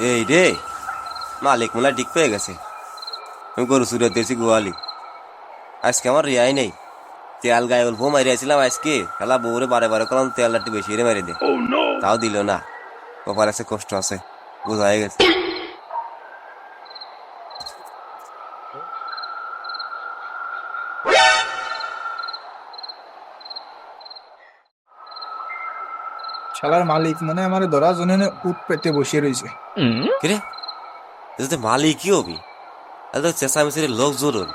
এই রে মালিক মোলা ঠিক পেয়ে গেছে। আমি গরু চুরে দিয়েছি গোয়ালি। আজকে আমার রেয়াই নেই। তেল গায়ে অল্প মারিয়েছিলাম আজকে, খেলা বউরে বারে বারে করলাম তেল একটু বেশি রে মারি দে, তাও দিল না। কপার আছে, কষ্ট আছে, বোঝা হয়ে গেছে। শালার মালিক মনে আমার ধরা জনে উঠ পেতে বসে রয়েছে। কিরে মালিকই হবি, তো চেঁচামেচির লোক জোরল,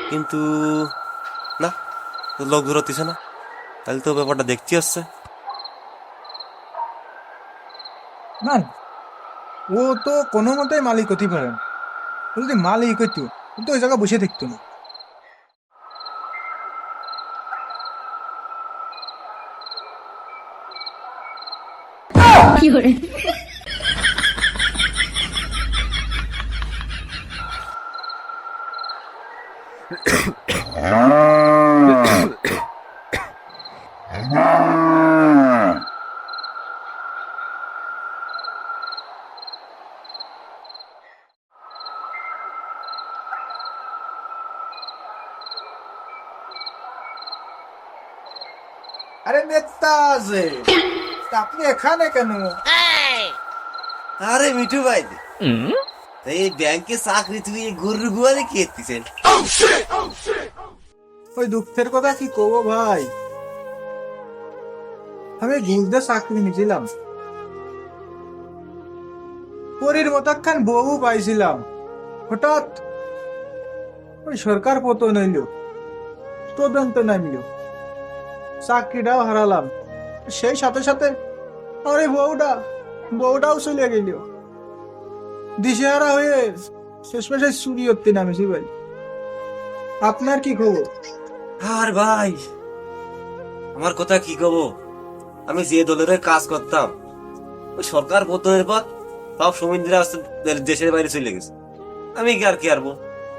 কিন্তু না লোক জোরতিছে না, তাহলে তো ব্যাপারটা দেখতে আসছে। না ও তো কোনো মতেই মালিক হতে পারে না। যদি মালিক হইতো কিন্তু ওই জায়গা বসে থাকতো না। আরে নেতা যে আপনি এখানে কেন? আরে মিঠু ভাই, এই ব্যাংকে চাকরি তুই গরুর গোয়ালে খেতেছেন? ওই দুঃখের কথা কি কব ভাই, আমি গিলদে চাকরি নিয়েছিলাম, পরীর মতাক্ষণ বউ পাইছিলাম, হঠাৎ ওই সরকার পতন হইল, তদন্ত নামিল, চাকরিটাও হারালাম। সেই সাথে সাথে আমার এই বউটাও চলে গেল। দিশেহারা হয়ে শেষমেশে চুরি করতে নামেছি ভাই। আপনার কি খবর? আর ভাই আমার কথা কি কব, আমি যে দলের কাজ করতাম ওই সরকার পতনের পর সব সমিতিরা দেশের বাইরে চলে গেছে। আমি কি আর কি আরবো,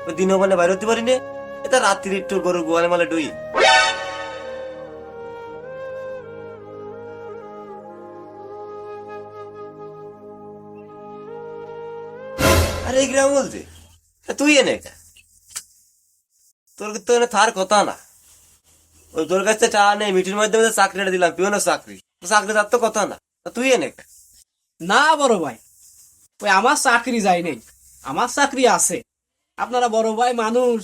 ওই দিনও মানে বাইরে হতে পারি না, এটা রাত্রি একটু গরুর গোয়ালে মালে ডুই। আরে এই গ্রাম বলতে তুই এনে তোর তো থার কথা না, ওই তোর কাছে টাকা নেই, মিটির মাধ্যমে চাকরিটা দিলাম, পিওনের চাকরি, চাকরি তার তো কথা না, তুই এনে না বড় ভাই, ওই আমার চাকরি যাই নেই, আমার চাকরি আছে। আপনারা বড় ভাই মানুষ,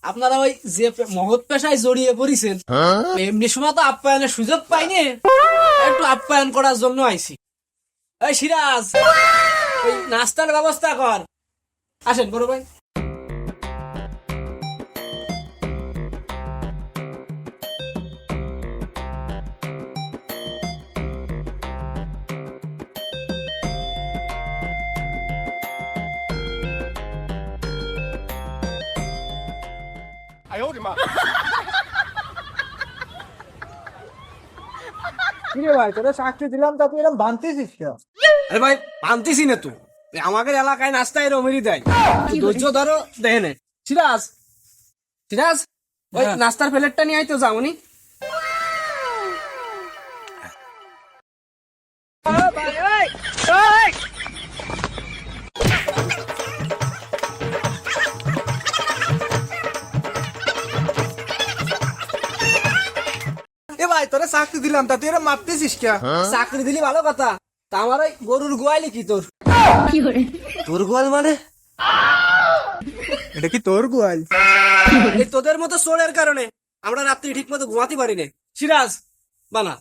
আপনারা ওই যে মহৎ পেশায় জড়িয়ে পড়েছেন, এমনি সময় তো আপ্যায়নের সুযোগ পাইনি, একটু আপ্যায়ন করার জন্য আইছি। এই সিরাজ, ওই নাস্তার ব্যবস্থা কর। আসেন বড় ভাই। কিরে ভাই, তোরা চাকরি দিলাম তা তুই এরকম বানতেছিস কেন? আরে ভাই মানতেছি না তো, আমাদের এলাকায় নাস্তা এরমেরই দেয়, ধৈর্য ধরো দেখে নে। সিরাজ, ওই নাস্তার প্লেটটা নিয়ে আইতো যাওনি। ভাই তোরে চাকরি দিলাম তা তুই এরা মারতেছিস কে চাকরি দিলি ভালো কথা তা আমার ওই গরুর গোয়ালি কি তোর তোর গোয়াল মানে? এটা কি তোর গোয়াল? এই তোদের মতো চোরের কারণে আমরা রাত্রি ঠিক মতো ঘুমাতে পারি না। সিরাজ বানা